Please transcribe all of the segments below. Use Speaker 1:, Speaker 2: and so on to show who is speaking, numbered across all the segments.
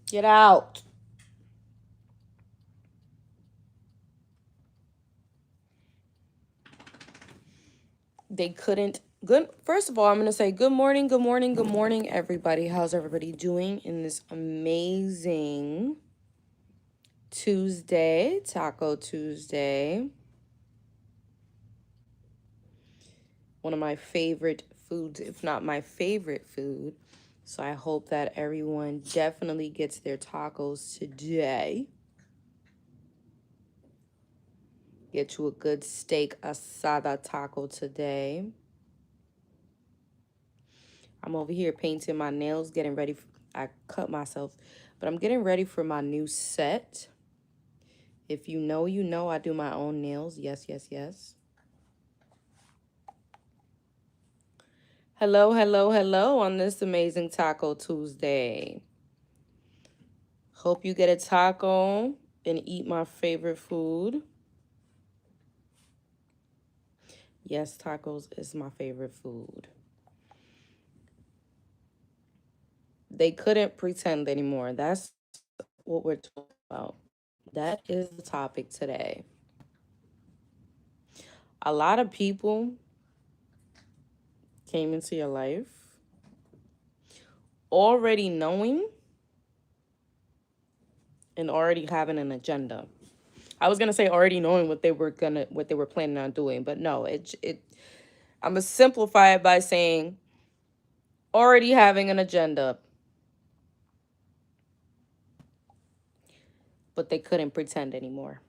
Speaker 1: Get out. They couldn't. Good. First of all, I'm going to say good morning, good morning, good morning, everybody. How's everybody doing in this amazing Tuesday, Taco Tuesday? One of my favorite foods, if not my favorite food. So I hope that everyone definitely gets their tacos today. Get you a good steak asada taco today. I'm over here painting my nails, getting ready. I cut myself, but I'm getting ready for my new set. If you know, you know, I do my own nails. Yes, yes, yes. Hello, hello, hello on this amazing Taco Tuesday. Hope you get a taco and eat my favorite food. Yes, tacos is my favorite food. They couldn't pretend anymore. That's what we're talking about. That is the topic today. A lot of people came into your life already knowing and already having an agenda. I was gonna say already knowing what they were planning on doing, but no, I'm gonna simplify it by saying already having an agenda, but they couldn't pretend anymore.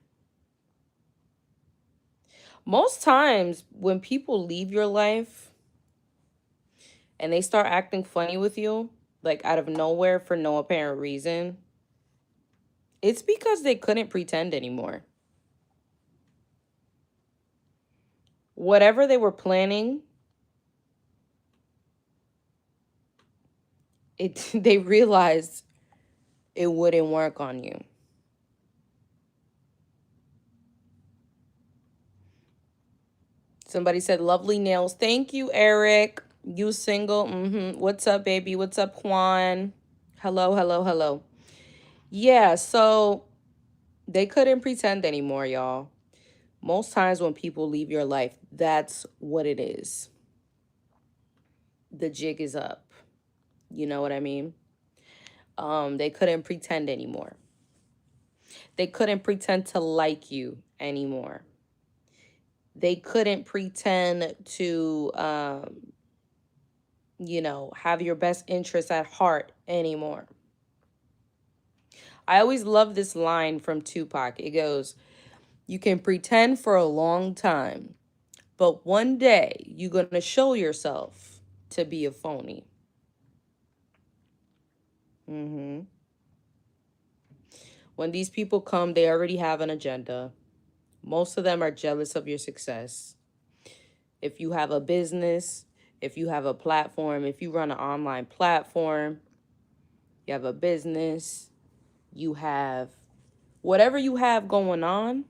Speaker 1: Most times when people leave your life and they start acting funny with you, like out of nowhere for no apparent reason, it's because they couldn't pretend anymore. Whatever they were planning, they realized it wouldn't work on you. Somebody said lovely nails. Thank you, Eric. You single? What's up, baby? What's up, Juan? Hello, hello, hello. Yeah, so they couldn't pretend anymore, y'all. Most times when people leave your life, that's what it is. The jig is up. You know what I mean? They couldn't pretend anymore. They couldn't pretend to like you anymore. They couldn't pretend to have your best interests at heart anymore. I always love this line from Tupac. It goes, "You can pretend for a long time, but one day you're going to show yourself to be a phony." hmm When these people come, they already have an agenda. Most of them are jealous of your success. If you have a business, if you have a platform, if you run an online platform, you have a business, you have whatever you have going on.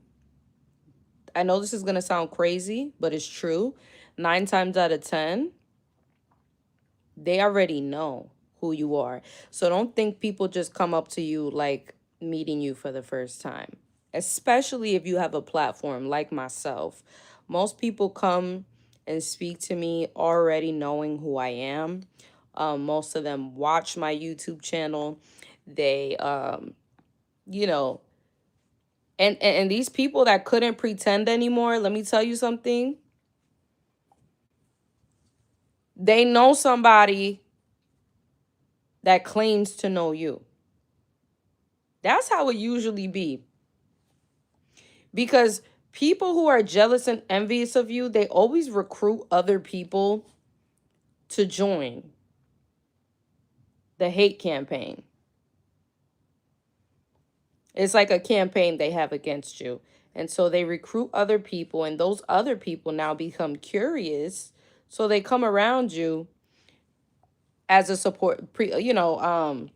Speaker 1: I know this is going to sound crazy, but it's true. 9 times out of 10, they already know who you are. So don't think people just come up to you like meeting you for the first time, especially if you have a platform like myself. Most people come and speak to me already knowing who I am. Most of them watch my YouTube channel. They, you know, and these people that couldn't pretend anymore, let me tell you something. They know somebody that claims to know you. That's how it usually be. Because people who are jealous and envious of you, they always recruit other people to join the hate campaign. It's like a campaign they have against you. And so they recruit other people, and those other people now become curious. So they come around you as a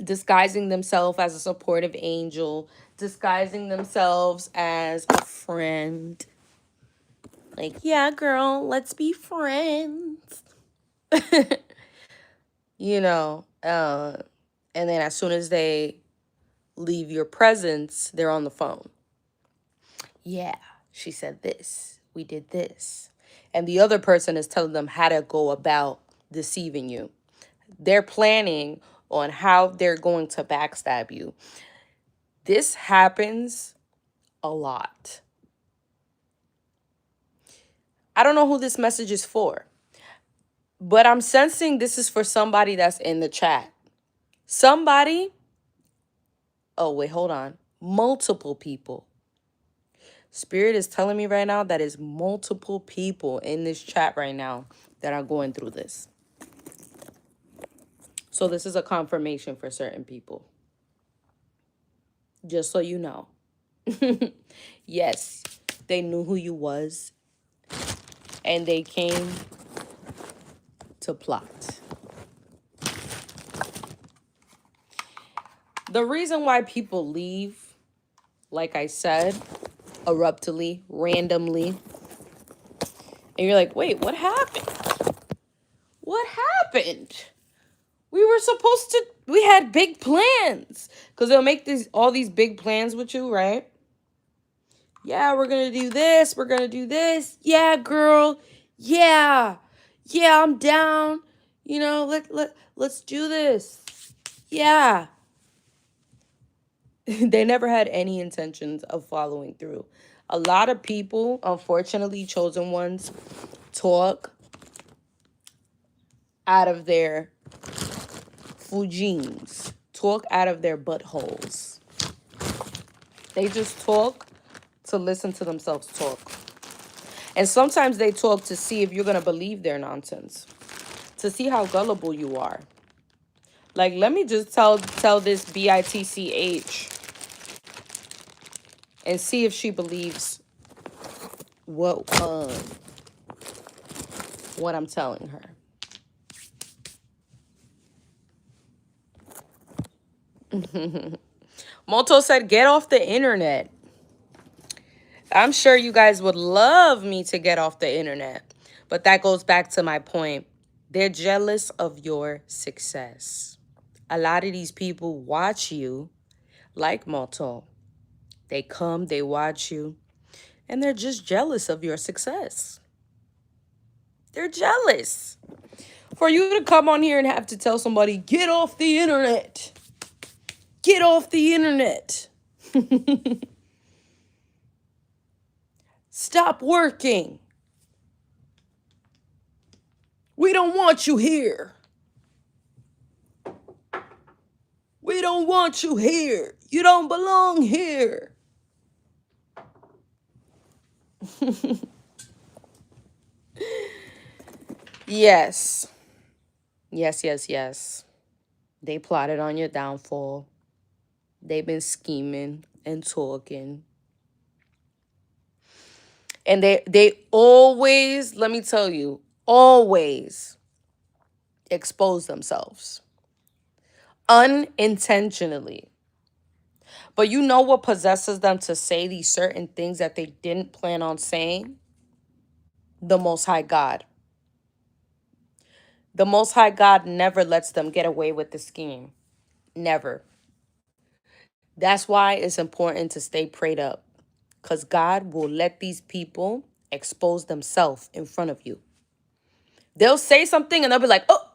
Speaker 1: disguising themselves as a supportive angel, disguising themselves as a friend. Like, yeah, girl, let's be friends. you know, uh, And then as soon as they leave your presence, they're on the phone. Yeah, she said this. We did this. And the other person is telling them how to go about deceiving you. They're planning on how they're going to backstab you. This happens a lot. I don't know who this message is for, but I'm sensing this is for somebody that's in the chat. Somebody, oh wait, hold on. Multiple people. Spirit is telling me right now that is multiple people in this chat right now that are going through this. So this is a confirmation for certain people. Just so you know. Yes, they knew who you was and they came to plot. The reason why people leave, like I said, abruptly, randomly, and you're like, wait, what happened? What happened? We were supposed to, we had big plans. Because they'll make all these big plans with you, right? Yeah, we're going to do this. We're going to do this. Yeah, girl. Yeah. Yeah, I'm down. You know, let's do this. Yeah. They never had any intentions of following through. A lot of people, unfortunately, chosen ones, talk out of their fujins, talk out of their buttholes. They just talk to listen to themselves talk. And sometimes they talk to see if you're going to believe their nonsense, to see how gullible you are. Like, let me just tell this bitch and see if she believes what I'm telling her. Moto said, get off the internet. I'm sure you guys would love me to get off the internet. But that goes back to my point. They're jealous of your success. A lot of these people watch you like Moto. They come, they watch you, and they're just jealous of your success. They're jealous. For you to come on here and have to tell somebody, get off the internet. Get off the internet. Stop working. We don't want you here. We don't want you here. You don't belong here. Yes. Yes, yes, yes. They plotted on your downfall. They've been scheming and talking. And they always, let me tell you, always expose themselves. Unintentionally. But you know what possesses them to say these certain things that they didn't plan on saying? The Most High God. The Most High God never lets them get away with the scheme. Never. That's why it's important to stay prayed up. Because God will let these people expose themselves in front of you. They'll say something and they'll be like, oh,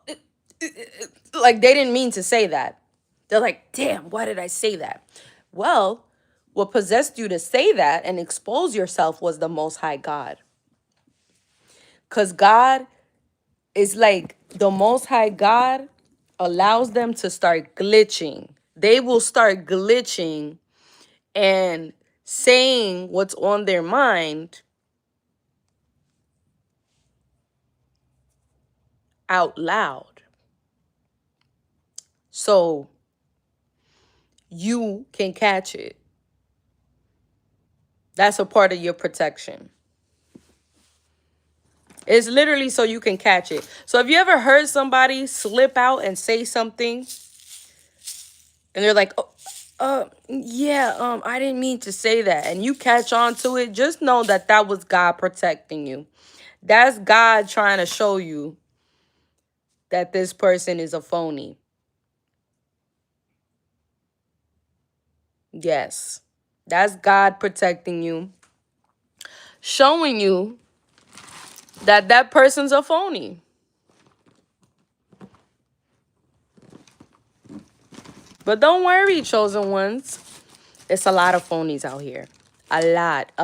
Speaker 1: like they didn't mean to say that. They're like, damn, why did I say that? Well, what possessed you to say that and expose yourself was the Most High God. Because God is like, the Most High God allows them to start glitching. They will start glitching and saying what's on their mind out loud. So you can catch it. That's a part of your protection. It's literally so you can catch it. So have you ever heard somebody slip out and say something and they're like, I didn't mean to say that. And you catch on to it. Just know that that was God protecting you. That's God trying to show you that this person is a phony. Yes. That's God protecting you, showing you that that person's a phony. But don't worry, chosen ones. It's a lot of phonies out here. A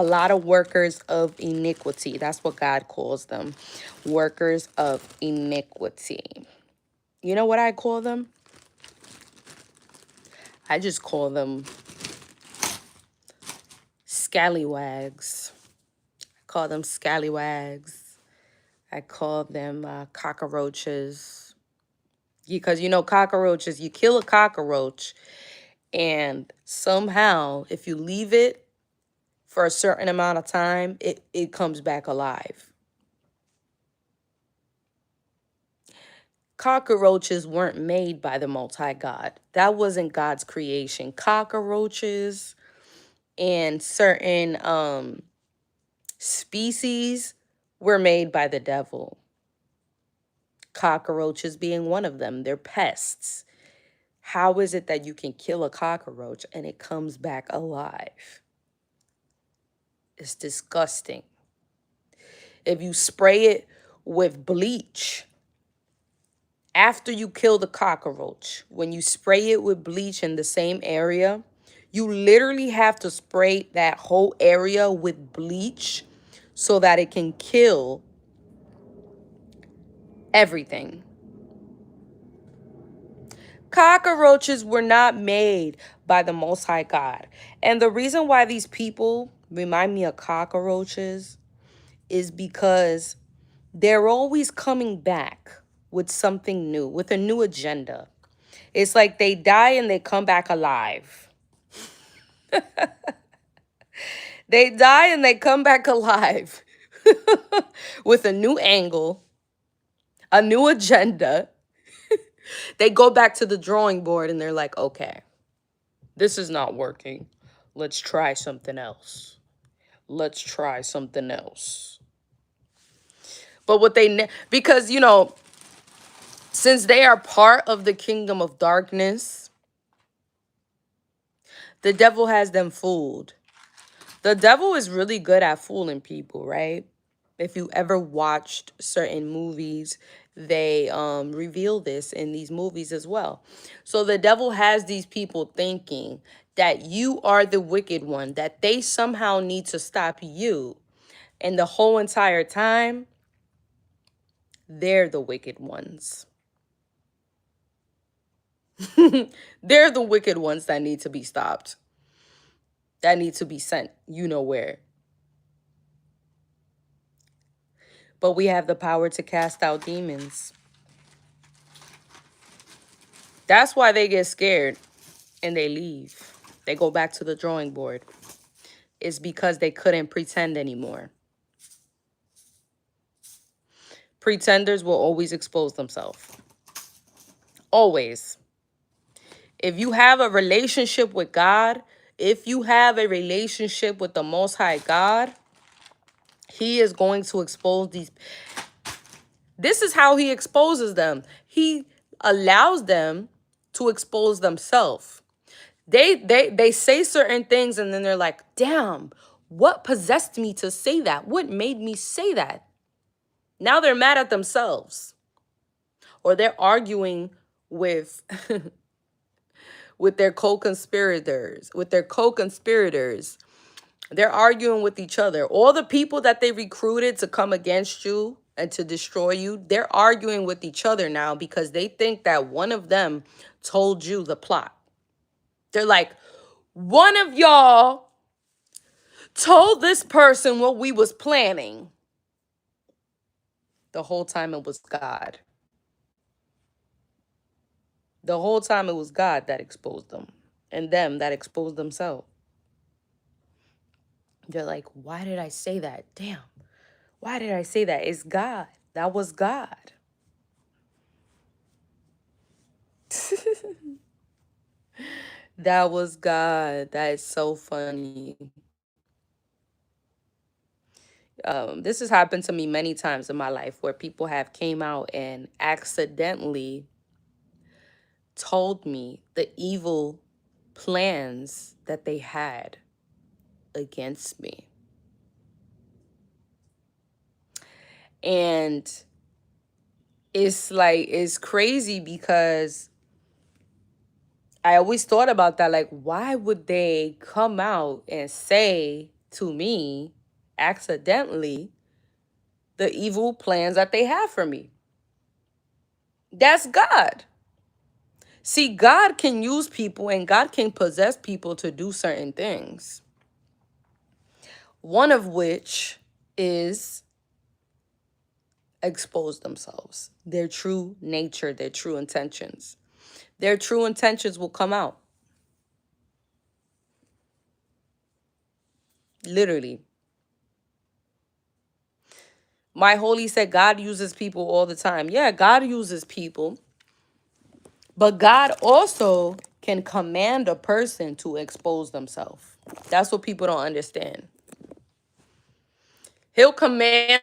Speaker 1: lot of workers of iniquity. That's what God calls them. Workers of iniquity. You know what I call them? I just call them scallywags. I call them scallywags. I call them cockroaches. Because, you know, cockroaches, you kill a cockroach, and somehow, if you leave it for a certain amount of time, it comes back alive. Cockroaches weren't made by the multi-God. That wasn't God's creation. Cockroaches and certain species were made by the devil. Cockroaches being one of them. They're pests. How is it that you can kill a cockroach and it comes back alive? It's disgusting. If you spray it with bleach, after you kill the cockroach, when you spray it with bleach in the same area, you literally have to spray that whole area with bleach so that it can kill everything. Cockroaches were not made by the Most High God. And the reason why these people remind me of cockroaches is because they're always coming back with something new, with a new agenda. It's like they die and they come back alive. They die and they come back alive with a new angle, a new agenda. They go back to the drawing board and they're like, okay, this is not working. Let's try something else. Let's try something else. But what because, you know, since they are part of the kingdom of darkness, the devil has them fooled. The devil is really good at fooling people, right? If you ever watched certain movies, they reveal this in these movies as well. So the devil has these people thinking that you are the wicked one, that they somehow need to stop you. And the whole entire time, they're the wicked ones. They're the wicked ones that need to be stopped, that need to be sent, you know where. But we have the power to cast out demons. That's why they get scared and they leave. They go back to the drawing board. It's because they couldn't pretend anymore. Pretenders will always expose themselves. Always. If you have a relationship with God, if you have a relationship with the Most High God, He is going to expose these. This is how He exposes them. He allows them to expose themselves. They say certain things and then they're like, damn, what possessed me to say that? What made me say that? Now they're mad at themselves. Or they're arguing with with their co-conspirators, They're arguing with each other. All the people that they recruited to come against you and to destroy you, they're arguing with each other now because they think that one of them told you the plot. They're like, one of y'all told this person what we was planning. The whole time it was God. The whole time it was God that exposed them and them that exposed themselves. They're like, why did I say that? Damn. Why did I say that? It's God. That was God. That was God. That is so funny. This has happened to me many times in my life where people have came out and accidentally told me the evil plans that they had against me. And it's like, it's crazy because I always thought about that. Like, why would they come out and say to me accidentally the evil plans that they have for me? That's God. See, God can use people and God can possess people to do certain things. One of which is expose themselves, their true nature, their true intentions. Their true intentions will come out. Literally. My holy said God uses people all the time. Yeah, God uses people. But God also can command a person to expose themselves. That's what people don't understand. He'll command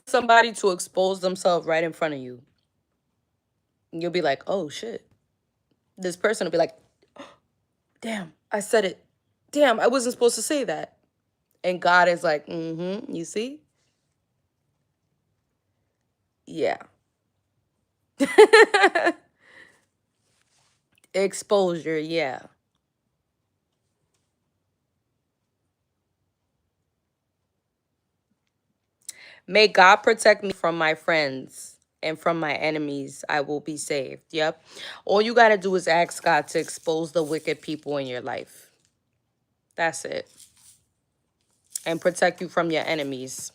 Speaker 1: somebody to expose themselves right in front of you. And you'll be like, oh shit. This person will be like, damn, I said it. Damn, I wasn't supposed to say that. And God is like, you see? Yeah. Exposure, yeah. May God protect me from my friends and from my enemies. I will be saved. Yep. All you got to do is ask God to expose the wicked people in your life. That's it. And protect you from your enemies.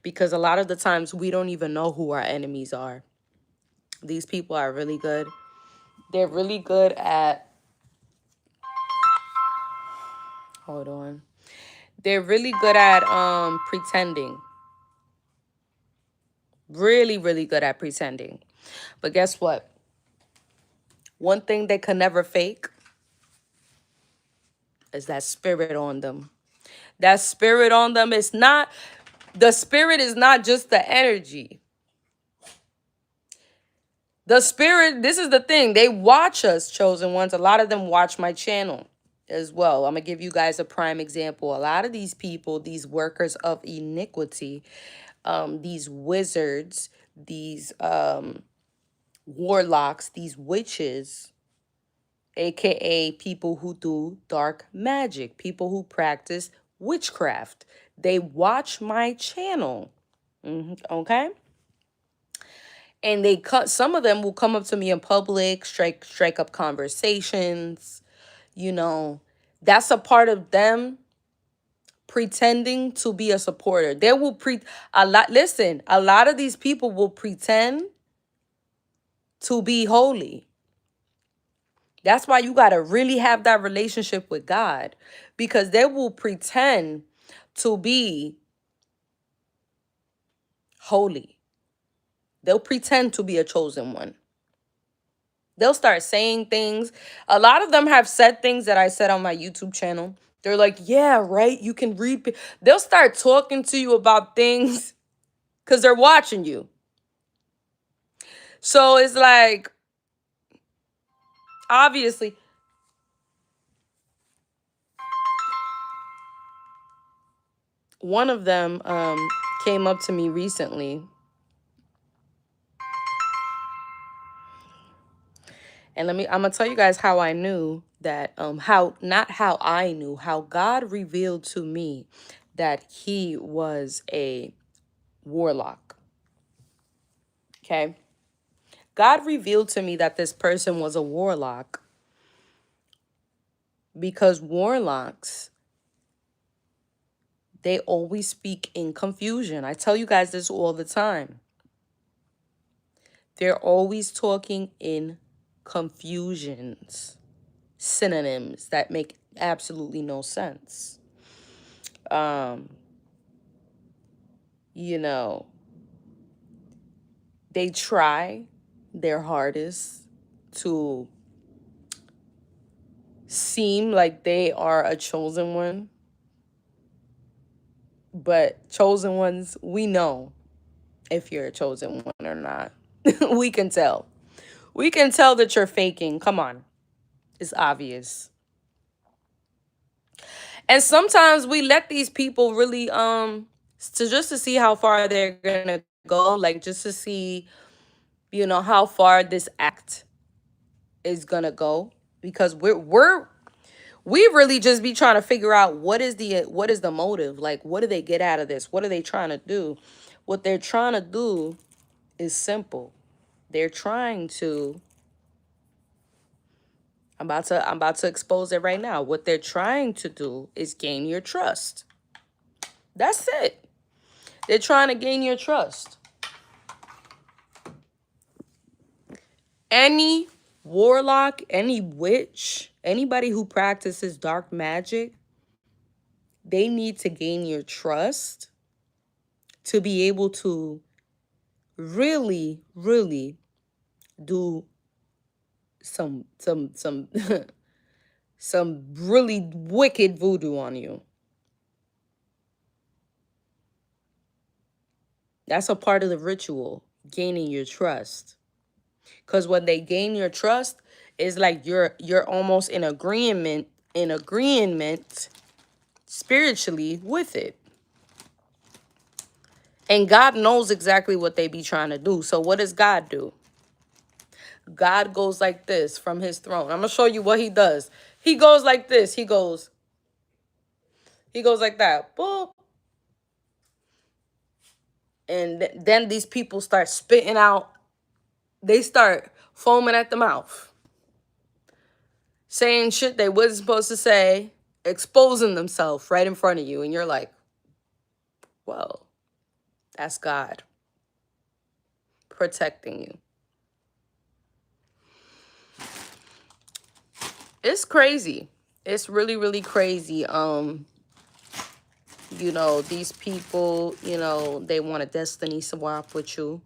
Speaker 1: Because a lot of the times we don't even know who our enemies are. These people are really good. They're really good at, hold on. They're really good at pretending. Really, really good at pretending. But guess what? One thing they can never fake is that spirit on them. That spirit on them is not, the spirit is not just the energy. The spirit, this is the thing. They watch us, chosen ones. A lot of them watch my channel as well. I'm going to give you guys a prime example. A lot of these people, these workers of iniquity, these wizards, these warlocks, these witches, aka people who do dark magic, people who practice witchcraft. They watch my channel. Okay? And they cut, some of them will come up to me in public, strike up conversations, you know. That's a part of them pretending to be a supporter. They will listen, a lot of these people will pretend to be holy. That's why you got to really have that relationship with God, because they will pretend to be holy. They'll pretend to be a chosen one. They'll start saying things. A lot of them have said things that I said on my YouTube channel. They're like, yeah, right, you can read. They'll start talking to you about things because they're watching you. So it's like, obviously, one of them came up to me recently. And I'm going to tell you guys how I knew that, not how I knew, how God revealed to me that he was a warlock. Okay. God revealed to me that this person was a warlock because warlocks, they always speak in confusion. I tell you guys this all the time. They're always talking in confusions, synonyms that make absolutely no sense. You know, they try their hardest to seem like they are a chosen one. But chosen ones, we know if you're a chosen one or not. We can tell. We can tell that you're faking. Come on. It's obvious. And sometimes we let these people really to see how far they're gonna go, like just to see, how far this act is gonna go. Because we really just be trying to figure out what is the motive, like what do they get out of this, what are they trying to do. What they're trying to do is simple. They're trying to I'm about to expose it right now. What they're trying to do is gain your trust. That's it. They're trying to gain your trust. Any warlock, any witch, anybody who practices dark magic, they need to gain your trust to be able to really, really do some some really wicked voodoo on you. That's a part of the ritual, gaining your trust. Because when they gain your trust, it's like you're almost in agreement spiritually with it. And God knows exactly what they be trying to do. So what does God do? God goes like this from his throne. I'm gonna show you what he does. He goes like this. He goes like that. Boop. And then these people start spitting out. They start foaming at the mouth, saying shit they wasn't supposed to say, exposing themselves right in front of you. And you're like, well, that's God protecting you. It's crazy. It's really, really crazy. These people, they want a destiny swap with you.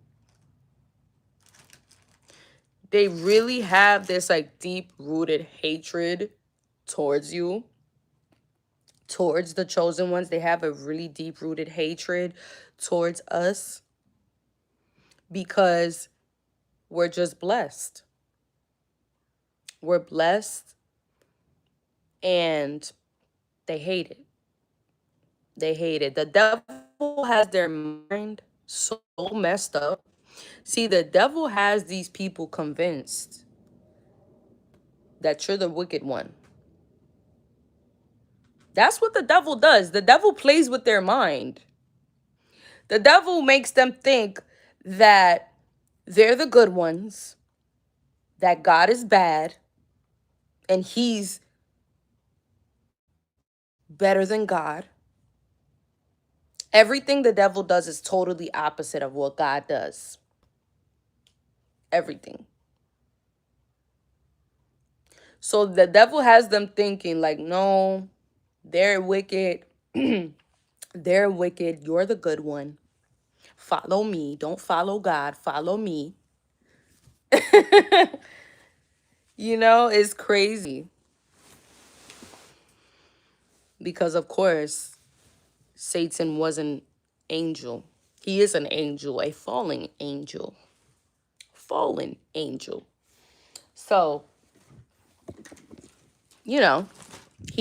Speaker 1: They really have this like deep rooted hatred towards you, towards the chosen ones. They have a really deep rooted hatred towards us because we're just blessed. We're blessed and they hate it. They hate it. The devil has their mind so messed up. See, the devil has these people convinced that you're the wicked one. That's what the devil does. The devil plays with their mind. The devil makes them think that they're the good ones, that God is bad, and he's better than God. Everything the devil does is totally opposite of what God does. Everything. So the devil has them thinking like, no, they're wicked. They're wicked. You're the good one. Follow me. Don't follow God. Follow me. It's crazy. Because, of course, Satan was an angel. He is an angel, a fallen angel. Fallen angel. So, he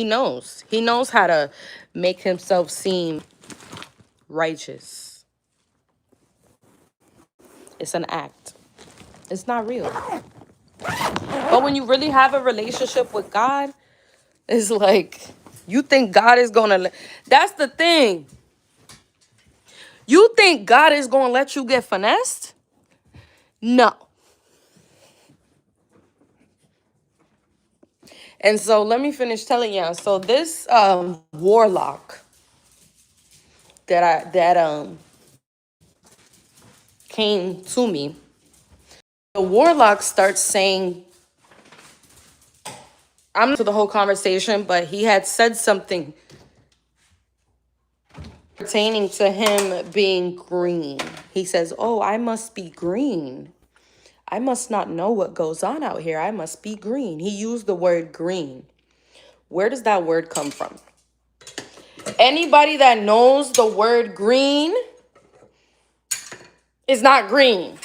Speaker 1: knows. He knows how to make himself seem righteous. It's an act. It's not real. But when you really have a relationship with God, it's like, you think God is going to... That's the thing. You think God is going to let you get finessed? No. And so let me finish telling y'all. So this warlock that came to me, the warlock starts saying, I'm not to the whole conversation, but he had said something pertaining to him being green. He says, oh, I must be green. I must not know what goes on out here. I must be green. He used the word green. Where does that word come from? Anybody that knows the word green is not green.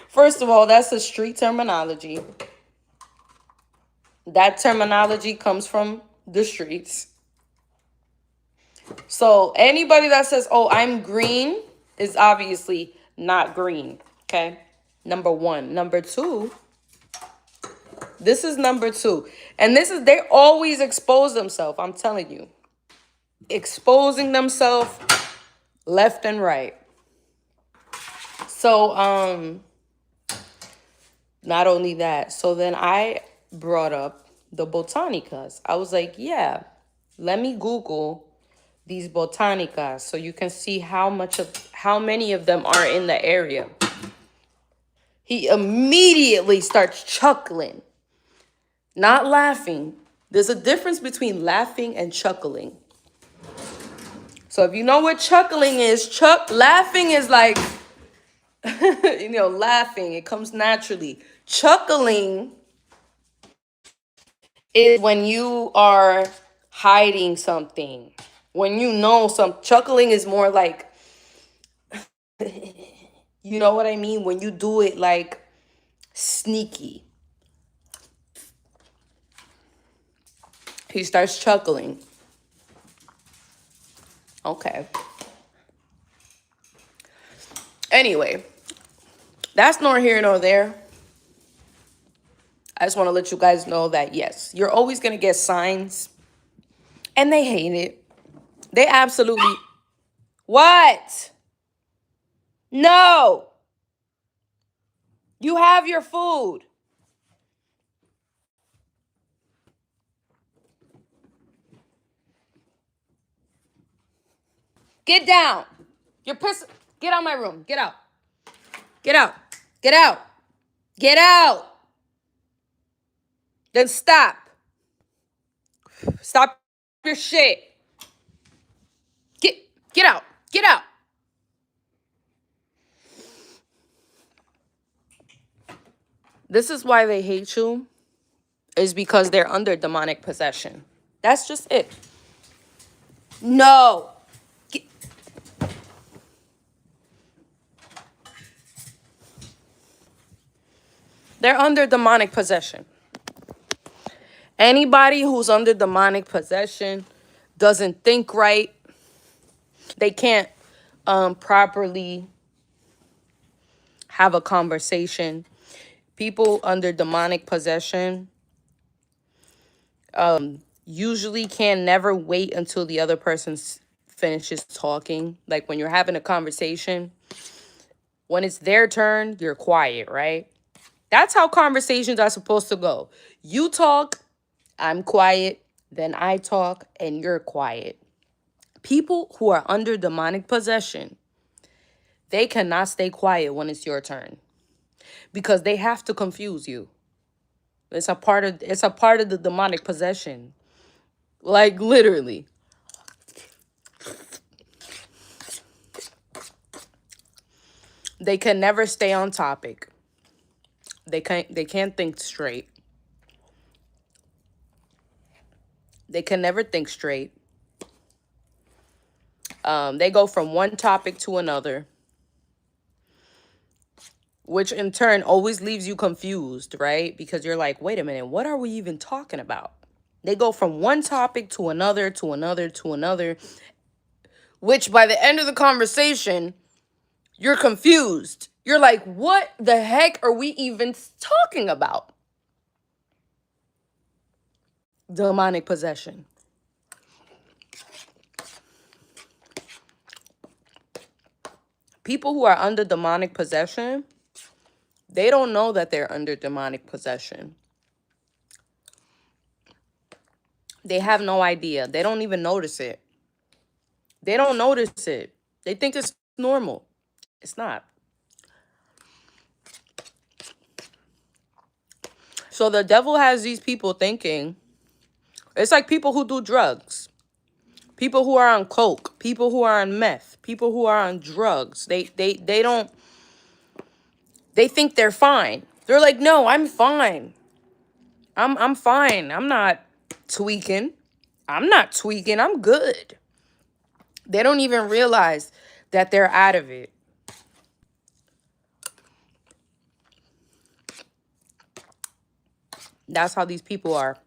Speaker 1: First of all, that's a street terminology. That terminology comes from the streets. So anybody that says, oh, I'm green is obviously not green. Okay. Number one. Number two. This is number two. And this is, they always expose themselves. I'm telling you. Exposing themselves left and right. So, not only that, so then I brought up the botanicas. I was like, yeah, let me Google these botanicas so you can see how many of them are in the area. He immediately starts chuckling, not laughing. There's a difference between laughing and chuckling. So if you know what chuckling is, laughing is like, laughing, it comes naturally. Chuckling is when you are hiding something. When you know chuckling is more like, you know what I mean? When you do it like sneaky. He starts chuckling. Okay. Anyway, that's nor here nor there. I just want to let you guys know that, yes, you're always going to get signs. And they hate it. They absolutely... What? No. You have your food. Get down. You're pissed. Get out of my room. Get out. Get out. Get out. Get out. Then stop. Stop your shit. Get out. Get out. This is why they hate you, is because they're under demonic possession. That's just it. No. They're under demonic possession. Anybody who's under demonic possession doesn't think right. They can't properly have a conversation. People under demonic possession usually can never wait until the other person finishes talking. Like when you're having a conversation, when it's their turn, you're quiet, right? That's how conversations are supposed to go. You talk, I'm quiet, then I talk, and you're quiet. People who are under demonic possession, they cannot stay quiet when it's your turn because they have to confuse you. It's a part of the demonic possession. Like literally. They can never stay on topic. They can't think straight. They can never think straight. They go from one topic to another, which in turn always leaves you confused, right? Because you're like, wait a minute, what are we even talking about? They go from one topic to another, to another, to another, which by the end of the conversation, you're confused. You're like, what the heck are we even talking about? Demonic possession. People who are under demonic possession, they don't know that they're under demonic possession. They have no idea. They don't even notice it. They don't notice it. They think it's normal. It's not. So the devil has these people thinking, it's like people who do drugs. People who are on coke, people who are on meth, people who are on drugs. They think they're fine. They're like, "No, I'm fine. I'm fine. I'm not tweaking. I'm not tweaking. I'm good." They don't even realize that they're out of it. That's how these people are.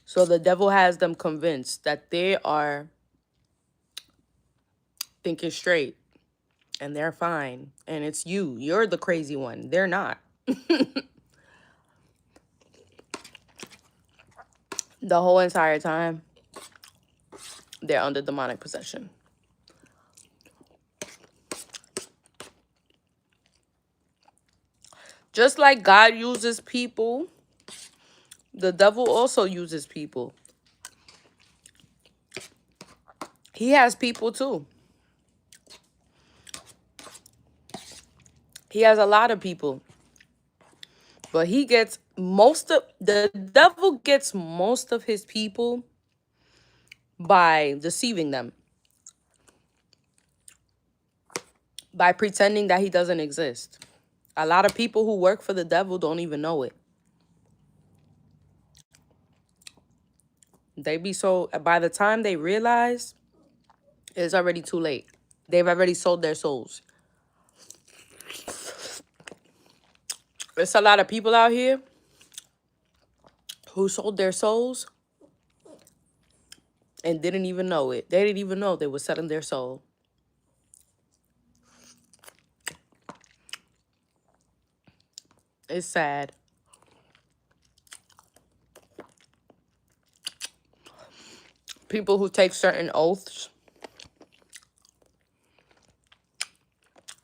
Speaker 1: So the devil has them convinced that they are thinking straight and they're fine. And it's you. You're the crazy one. They're not. The whole entire time, they're under demonic possession. Just like God uses people, the devil also uses people. He has people too. He has a lot of people. But he gets the devil gets most of his people by deceiving them. By pretending that he doesn't exist. A lot of people who work for the devil don't even know it. They be so, by the time they realize, it's already too late. They've already sold their souls. There's a lot of people out here who sold their souls and didn't even know it. They didn't even know they were selling their soul. It's sad. People who take certain oaths,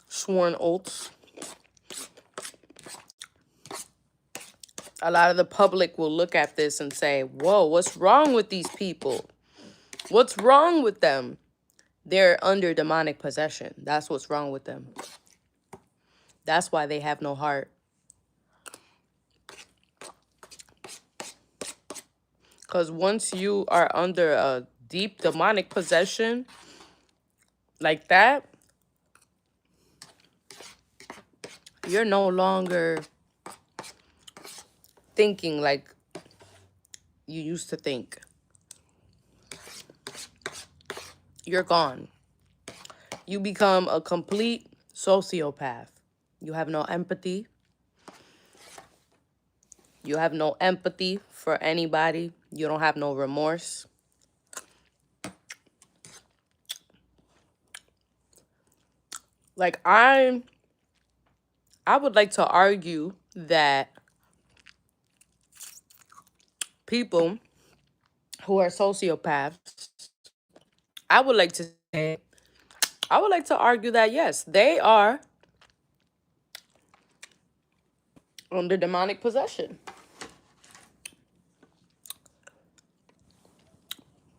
Speaker 1: sworn oaths. A lot of the public will look at this and say, whoa, what's wrong with these people? What's wrong with them? They're under demonic possession. That's what's wrong with them. That's why they have no heart. Because once you are under a deep demonic possession like that, you're no longer thinking like you used to think. You're gone. You become a complete sociopath. You have no empathy. You have no empathy for anybody. You don't have no remorse. Like, I would like to argue that people who are sociopaths, I would like to argue that, yes, they are under demonic possession.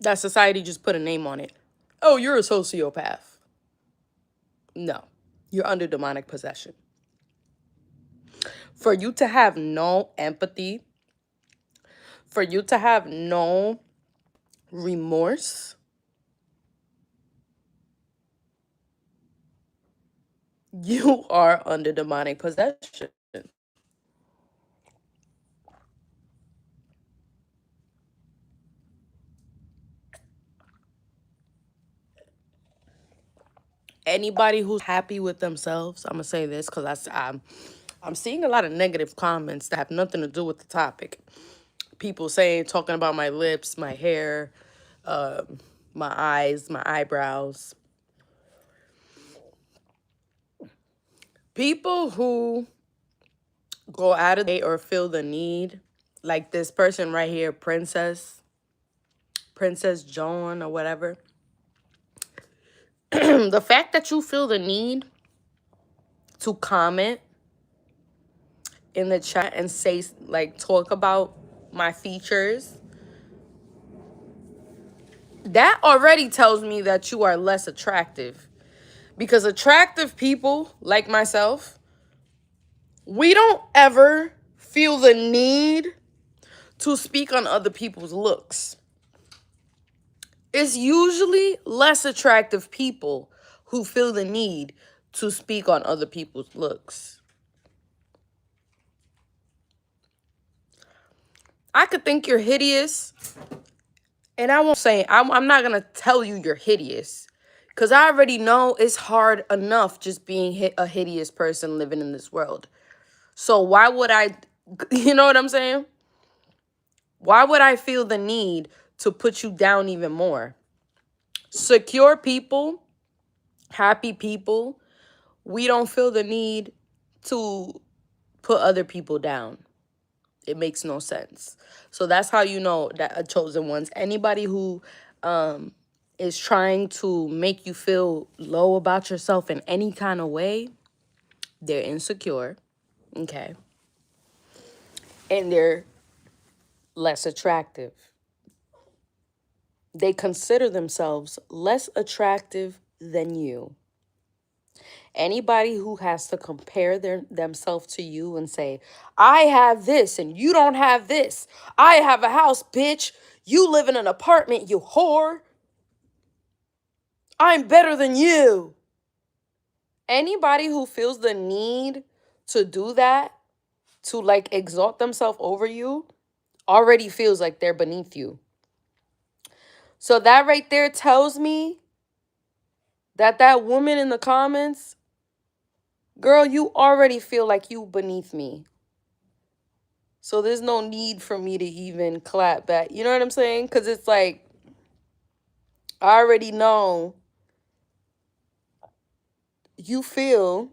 Speaker 1: That society just put a name on it. Oh, you're a sociopath. No, you're under demonic possession. For you to have no empathy, for you to have no remorse, you are under demonic possession. Anybody who's happy with themselves, I'm gonna say this because I'm seeing a lot of negative comments that have nothing to do with the topic. People talking about my lips, my hair, my eyes, my eyebrows. People who go out of the way or feel the need, like this person right here, Princess Joan or whatever. The fact that you feel the need to comment in the chat and say, like, talk about my features, that already tells me that you are less attractive. Because attractive people like myself, we don't ever feel the need to speak on other people's looks. It's usually less attractive people who feel the need to speak on other people's looks. I could think you're hideous, and I won't say, I'm not going to tell you you're hideous, because I already know it's hard enough just being a hideous person living in this world. So why would I You know what I'm saying? Why would I feel the need to put you down even more? Secure people, happy people, we don't feel the need to put other people down. It makes no sense. So that's how you know that a chosen ones. Anybody who is trying to make you feel low about yourself in any kind of way, they're insecure, okay? And they're less attractive. They consider themselves less attractive than you. Anybody who has to compare themselves to you and say, I have this and you don't have this. I have a house, bitch. You live in an apartment, you whore. I'm better than you. Anybody who feels the need to do that, to like exalt themselves over you, already feels like they're beneath you. So that right there tells me that that woman in the comments, girl, you already feel like you beneath me. So there's no need for me to even clap back. You know what I'm saying? Because it's like, I already know you feel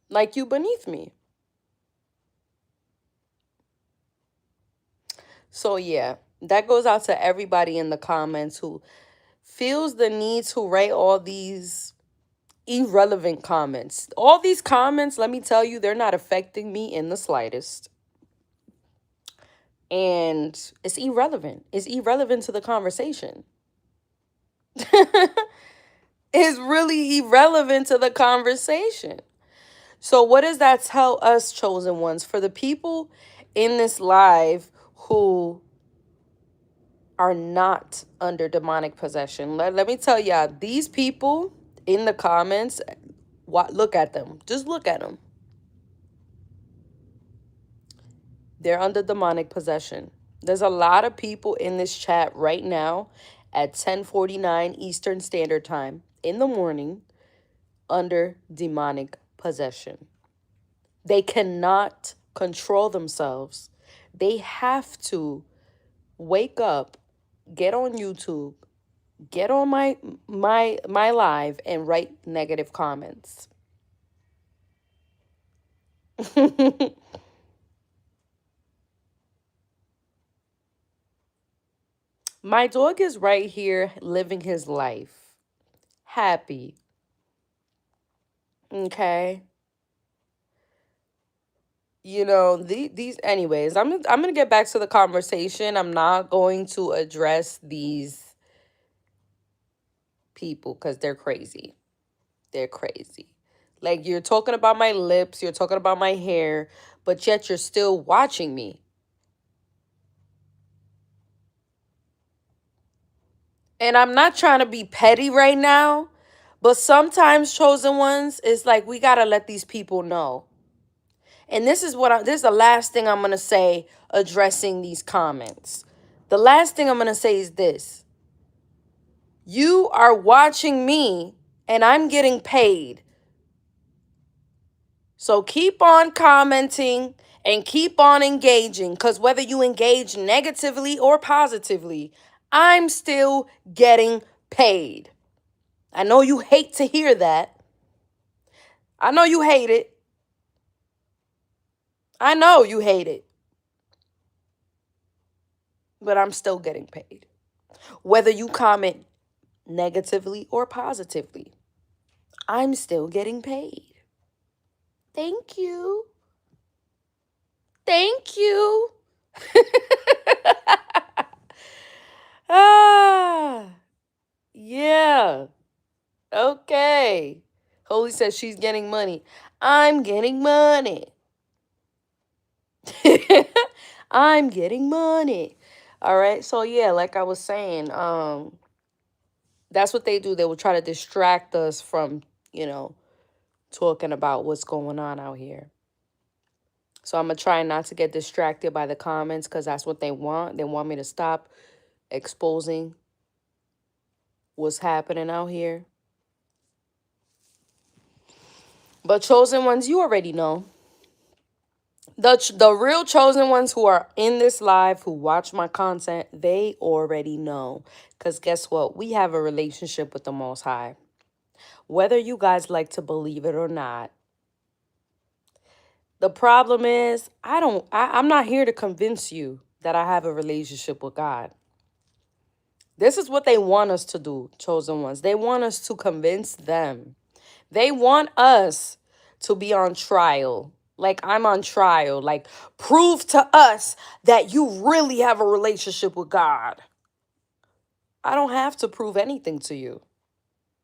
Speaker 1: like you beneath me. So yeah, that goes out to everybody in the comments who feels the need to write all these irrelevant comments. All these comments, let me tell you, they're not affecting me in the slightest. And it's irrelevant. It's irrelevant to the conversation. It's really irrelevant to the conversation. So what does that tell us, chosen ones? For the people in this live who are not under demonic possession, let me tell y'all, these people in the comments, look at them. Just look at them. They're under demonic possession. There's a lot of people in this chat right now at 10:49 Eastern Standard Time in the morning under demonic possession. They cannot control themselves. They have to wake up, get on YouTube, get on my live and write negative comments. My dog is right here living his life. Happy. Okay. You know, these anyways, I'm gonna get back to the conversation. I'm not going to address these people because they're crazy. They're crazy. Like, you're talking about my lips, you're talking about my hair, but yet you're still watching me. And I'm not trying to be petty right now, but sometimes, chosen ones, it's like we gotta let these people know. And this is this is the last thing I'm gonna say addressing these comments. The last thing I'm gonna say is this. You are watching me and I'm getting paid. So keep on commenting and keep on engaging, because whether you engage negatively or positively, I'm still getting paid. I know you hate to hear that. I know you hate it. I know you hate it. But I'm still getting paid. Whether you comment negatively or positively, I'm still getting paid. Thank you. Thank you. Ah, yeah. Okay. Holy says she's getting money. I'm getting money. I'm getting money. All right. So yeah, like I was saying, that's what they do. They will try to distract us from, talking about what's going on out here. So I'm gonna try not to get distracted by the comments because that's what they want. They want me to stop exposing what's happening out here. But chosen ones, you already know. The real chosen ones who are in this live, who watch my content, they already know. Because guess what? We have a relationship with the Most High. Whether you guys like to believe it or not. The problem is, I'm not here to convince you that I have a relationship with God. This is what they want us to do, chosen ones. They want us to convince them. They want us to be on trial. Like I'm on trial. Like, prove to us that you really have a relationship with God. I don't have to prove anything to you.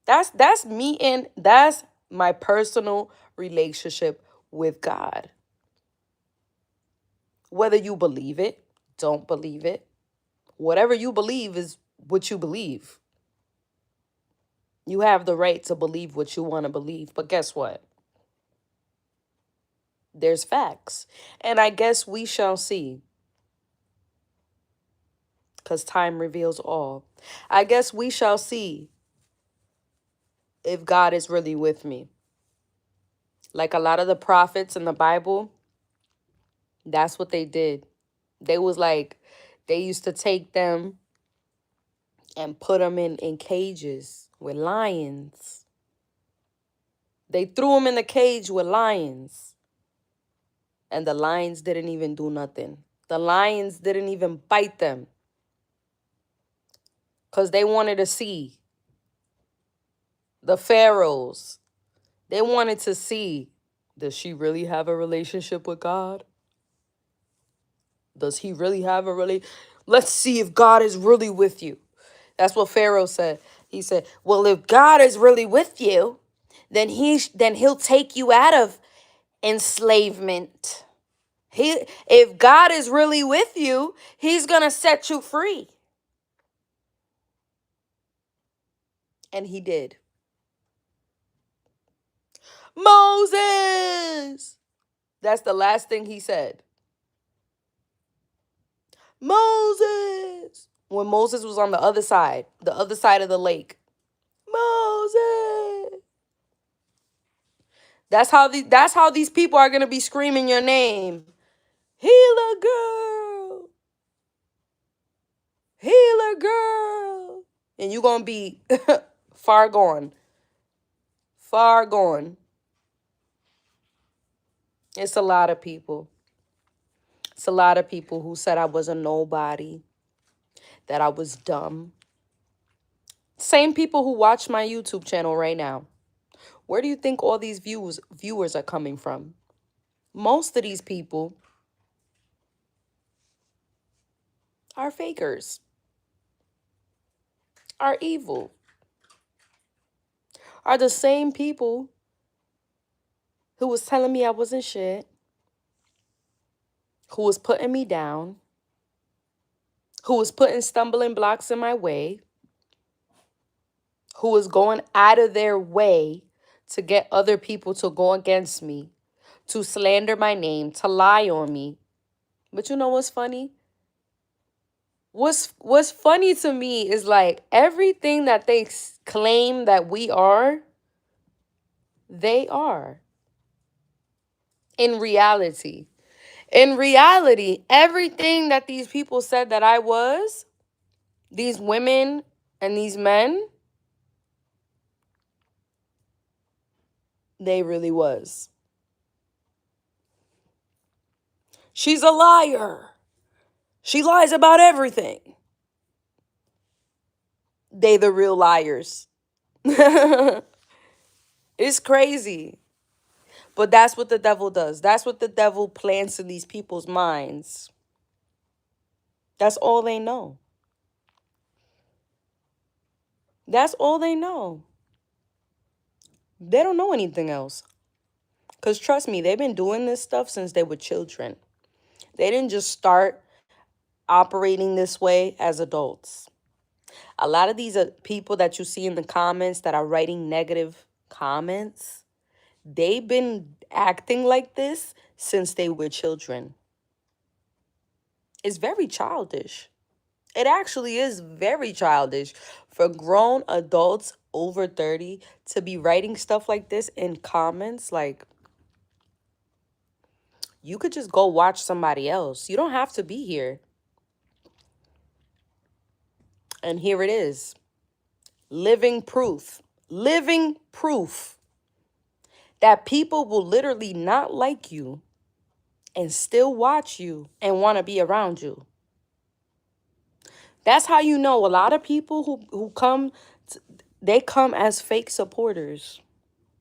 Speaker 1: That's me, and that's my personal relationship with God. Whether you believe it, don't believe it, whatever you believe is what you believe. You have the right to believe what you want to believe. But guess what? There's facts. And I guess we shall see. Because time reveals all. I guess we shall see if God is really with me. Like a lot of the prophets in the Bible, that's what they did. They was like, they used to take them and put them in cages with lions. They threw them in the cage with lions. And the lions didn't even do nothing. The lions didn't even bite them. Because they wanted to see. The pharaohs, they wanted to see, does she really have a relationship with God? Does he really have a Let's see if God is really with you. That's what Pharaoh said. He said, well, if God is really with you, then he'll take you out of enslavement. If God is really with you, he's going to set you free. And he did. Moses! That's the last thing he said. Moses! When Moses was on the other side of the lake. Moses! That's how these people are going to be screaming your name. Healer girl! Healer girl! And you're going to be far gone. Far gone. It's a lot of people. It's a lot of people who said I was a nobody, that I was dumb. Same people who watch my YouTube channel right now. Where do you think all these viewers are coming from? Most of these people are fakers, are evil, are the same people who was telling me I wasn't shit, who was putting me down, who was putting stumbling blocks in my way, who was going out of their way to get other people to go against me, to slander my name, to lie on me. But you know what's funny? What's funny to me is like everything that they claim that we are, they are. In reality. In reality, everything that these people said that I was, these women and these men, they really was. She's a liar. She lies about everything. They the real liars. It's crazy. But that's what the devil does. That's what the devil plants in these people's minds. That's all they know. That's all they know. They don't know anything else. Because trust me, they've been doing this stuff since they were children. They didn't just start operating this way as adults. A lot of these people that you see in the comments that are writing negative comments, they've been acting like this since they were children. It's very childish. It actually is very childish for grown adults over 30 to be writing stuff like this in comments. Like, You could just go watch somebody else. You don't have to be here. And here it is. Living proof. Living proof that people will literally not like you and still watch you and want to be around you. That's how you know a lot of people who come, they come as fake supporters.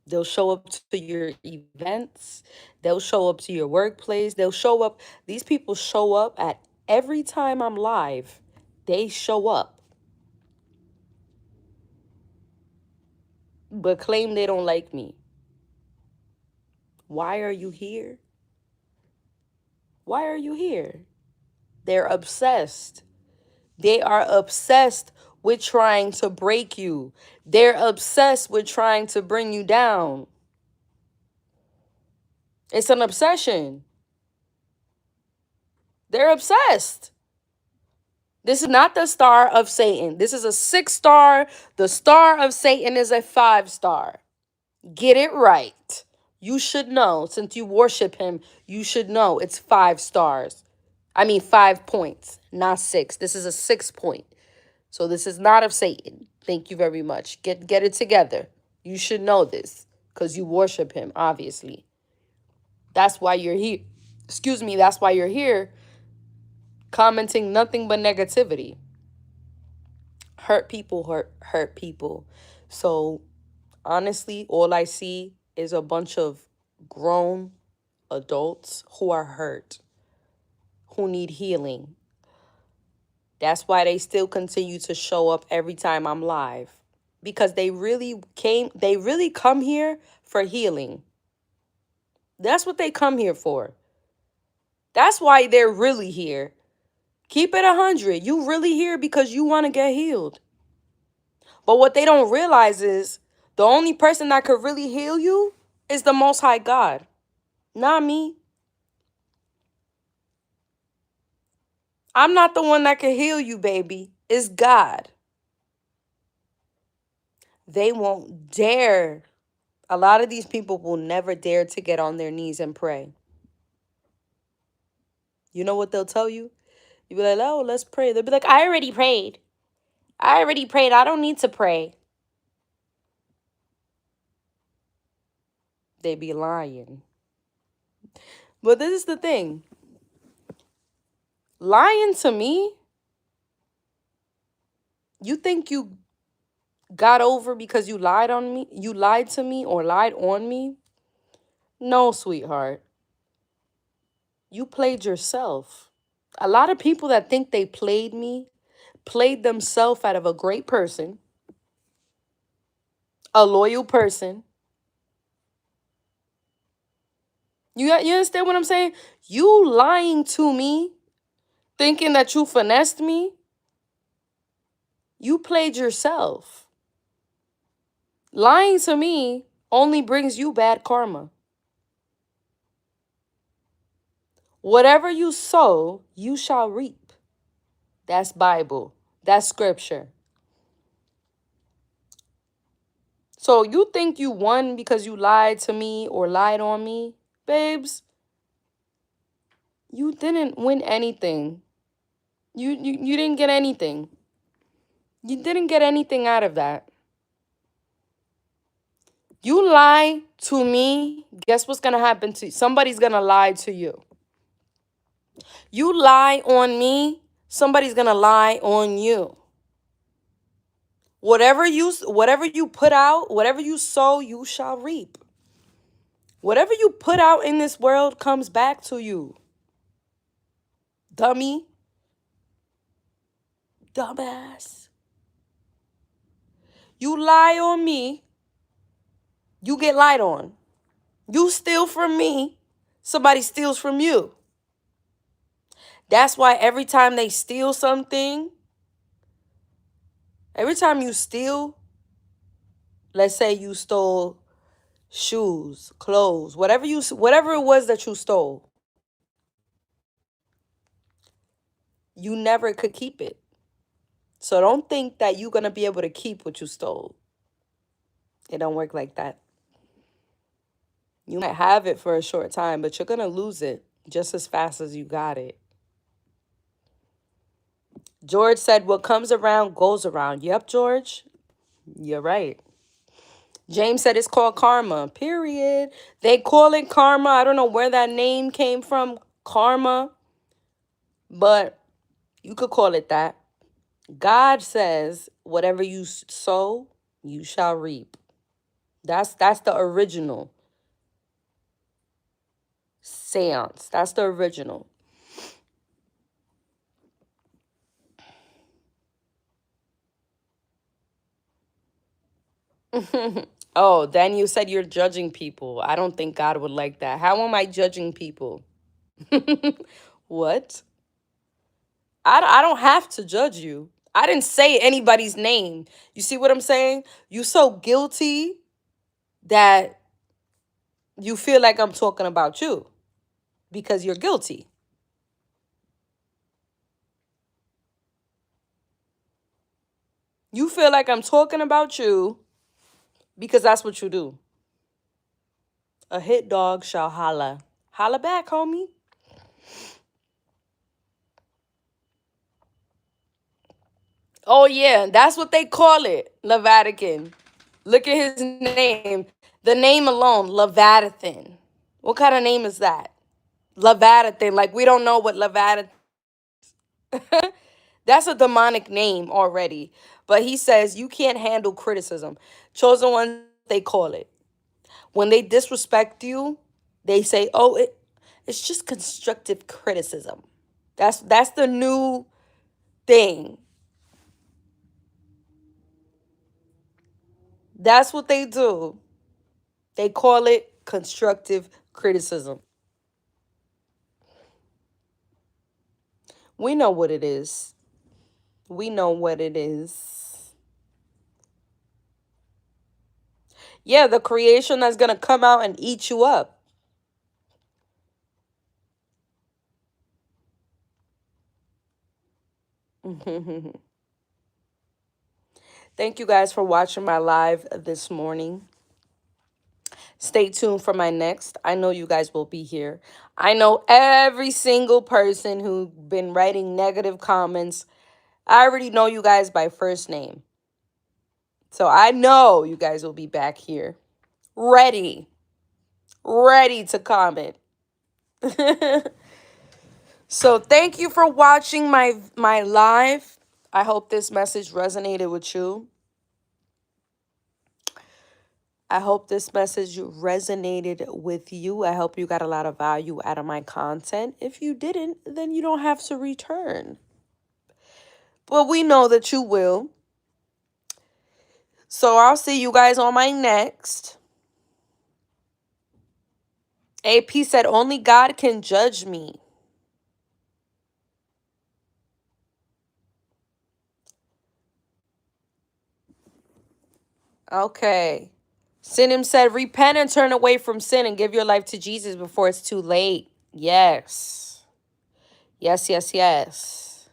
Speaker 1: They'll show up to your events. They'll show up to your workplace. They'll show up. These people show up at every time I'm live. They show up, but claim they don't like me. Why are you here? Why are you here? They're obsessed. They are obsessed with trying to break you. They're obsessed with trying to bring you down. It's an obsession. They're obsessed. This is not the star of Satan. This is a 6-star. The star of Satan is a 5-star. Get it right. You should know. Since you worship him, you should know it's 5 stars. I mean 5 points, not 6. This is a 6 point. So this is not of Satan. Thank you very much. Get it together. You should know this because you worship him, obviously. That's why you're here. Excuse me, that's why you're here commenting nothing but negativity. Hurt people hurt people. So honestly, all I see is a bunch of grown adults who are hurt, who need healing. That's why they still continue to show up every time I'm live. Because they really come here for healing. That's what they come here for. That's why they're really here. Keep it 100. You really here because you want to get healed. But what they don't realize is the only person that could really heal you is the Most High God, not me. I'm not the one that can heal you, baby. It's God. They won't dare. A lot of these people will never dare to get on their knees and pray. You know what they'll tell you? You'll be like, oh, let's pray. They'll be like, I already prayed. I already prayed. I don't need to pray. They be lying. But this is the thing. Lying to me, you think you got over because you lied on me? You lied to me or lied on me? No, sweetheart. You played yourself. A lot of people that think they played me, played themselves out of a great person, a loyal person. You understand what I'm saying? You lying to me, thinking that you finessed me, you played yourself. Lying to me only brings you bad karma. Whatever you sow, you shall reap. That's Bible. That's scripture. So you think you won because you lied to me or lied on me? Babes, you didn't win anything. You didn't get anything. You didn't get anything out of that. You lie to me, guess what's going to happen to you? Somebody's going to lie to you. You lie on me, somebody's going to lie on you. Whatever you put out, whatever you sow, you shall reap. Whatever you put out in this world comes back to you. Dummy. Dumbass. You lie on me, you get lied on. You steal from me, somebody steals from you. That's why every time they steal something, every time you steal, let's say you stole shoes, clothes, whatever it was that you stole, you never could keep it. So don't think that you're going to be able to keep what you stole. It don't work like that. You might have it for a short time, but you're going to lose it. just as fast as you got it. George said, what comes around goes around. Yep, George. You're right. James said it's called karma, period. They call it karma. I don't know where that name came from, karma, but you could call it that. God says, whatever you sow, you shall reap. That's the original seance. That's the original. Oh, then you said you're judging people. I don't think God would like that. How am I judging people? What? I don't have to judge you. I didn't say anybody's name. You see what I'm saying? You so guilty that you feel like I'm talking about you because you're guilty. You feel like I'm talking about you because that's what you do. A hit dog shall holla. Holla back, homie. Oh, yeah, that's what they call it, Levatican. Look at his name. The name alone, Leviathan. What kind of name is that? Leviathan. Like, we don't know what Leviathan. That's a demonic name already. But he says you can't handle criticism. Chosen ones, they call it. When they disrespect you, they say, "Oh, it's just constructive criticism." That's the new thing. That's what they do. They call it constructive criticism. We know what it is. We know what it is. Yeah, the creation that's going to come out and eat you up. Thank you guys for watching my live this morning. Stay tuned for my next. I know you guys will be here. I know every single person who's been writing negative comments. I already know you guys by first name. So I know you guys will be back here. Ready. Ready to comment. So thank you for watching my live. I hope this message resonated with you. I hope this message resonated with you. I hope you got a lot of value out of my content. If you didn't, then you don't have to return. But we know that you will. So I'll see you guys on my next. AP said, only God can judge me. Okay. Sinim said, repent and turn away from sin and give your life to Jesus before it's too late. Yes. Yes, yes, yes.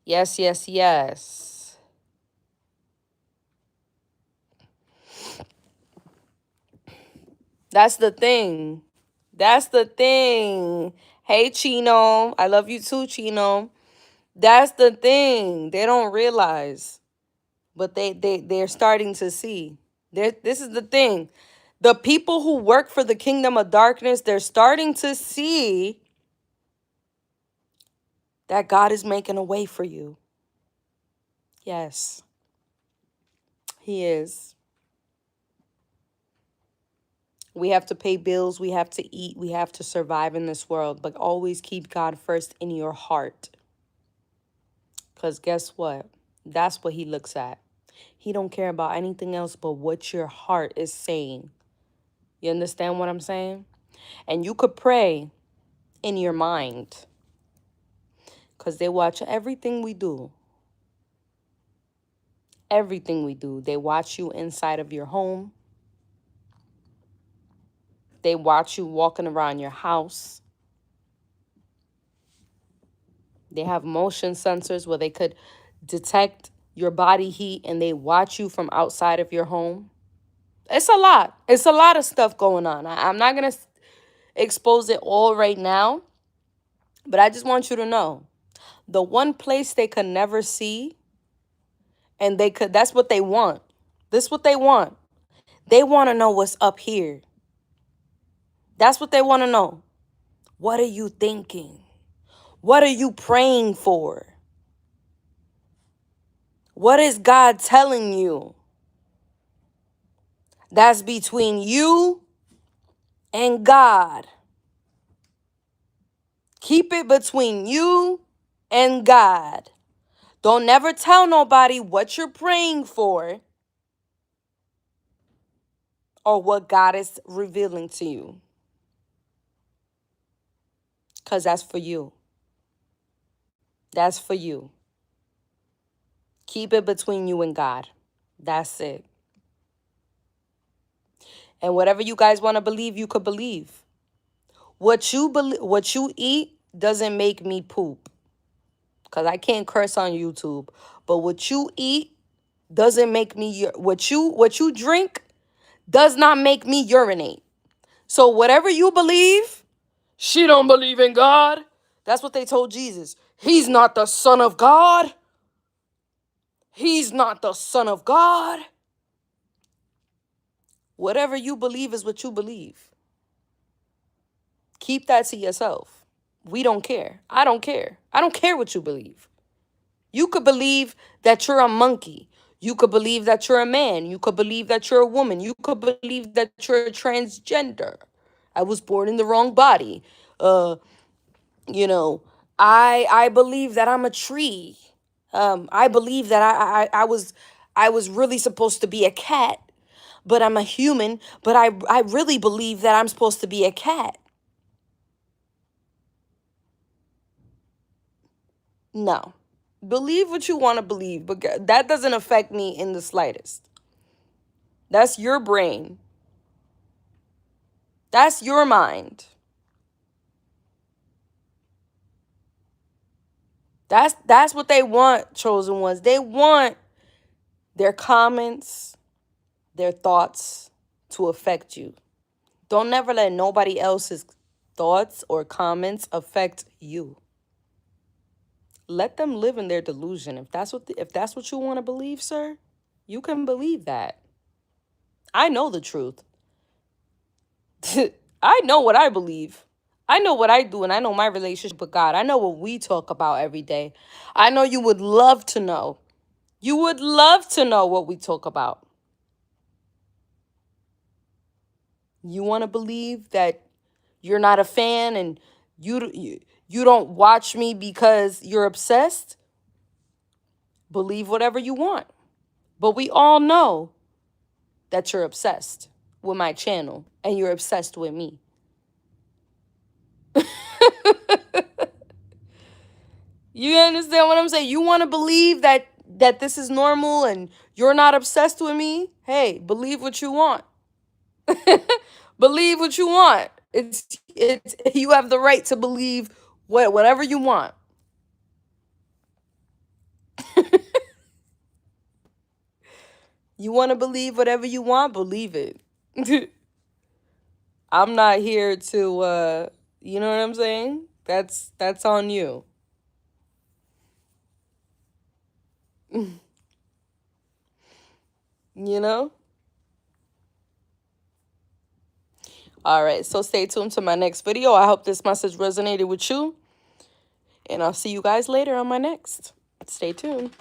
Speaker 1: Yes, yes, yes. That's the thing. That's the thing. Hey, Chino. I love you too, Chino. That's the thing. They don't realize. But they're starting to see. This is the thing. The people who work for the kingdom of darkness, they're starting to see that God is making a way for you. Yes, he is. We have to pay bills. We have to eat. We have to survive in this world. But always keep God first in your heart. Because guess what? That's what he looks at. He don't care about anything else but what your heart is saying. You understand what I'm saying? And you could pray in your mind. Because they watch everything we do. Everything we do. They watch you inside of your home. They watch you walking around your house. They have motion sensors where they could detect your body heat and they watch you from outside of your home. It's a lot. It's a lot of stuff going on. I'm not going to... expose it all right now. But I just want you to know, the one place they could never see, and that's what they want. This is what they want. They want to know what's up here. That's what they want to know. What are you thinking? What are you praying for? What is God telling you? That's between you and God. Keep it between you and God. Don't never tell nobody what you're praying for or what God is revealing to you. Because that's for you. That's for you. Keep it between you and God. That's it. And whatever you guys want to believe, you could believe. What you eat doesn't make me poop. Because I can't curse on YouTube. But what you eat doesn't make me, what you drink does not make me urinate. So whatever you believe, she don't believe in God. That's what they told Jesus. He's not the Son of God. He's not the Son of God. Whatever you believe is what you believe. Keep that to yourself. We don't care. I don't care. I don't care what you believe. You could believe that you're a monkey. You could believe that you're a man. You could believe that you're a woman. You could believe that you're a transgender. I was born in the wrong body. You know, I believe that I'm a tree. I believe that I was really supposed to be a cat, but I'm a human. But I really believe that I'm supposed to be a cat. No. Believe what you want to believe, but that doesn't affect me in the slightest. That's your brain. That's your mind. That's what they want, chosen ones. They want their comments, their thoughts to affect you. Don't never let nobody else's thoughts or comments affect you. Let them live in their delusion. If that's what you want to believe, sir, you can believe that. I know the truth. I know what I believe. I know what I do, and I know my relationship with God. I know what we talk about every day. I know you would love to know. You would love to know what we talk about. You want to believe that you're not a fan and you don't watch me because you're obsessed? Believe whatever you want. But we all know that you're obsessed with my channel and you're obsessed with me. You understand what I'm saying? You want to believe that this is normal and you're not obsessed with me? Hey, believe what you want. Believe what you want. It's you have the right to believe whatever you want. You want to believe whatever you want, believe it. I'm not here to you know what I'm saying? That's on you. You know? All right, so stay tuned to my next video. I hope this message resonated with you. And I'll see you guys later on my next. Stay tuned.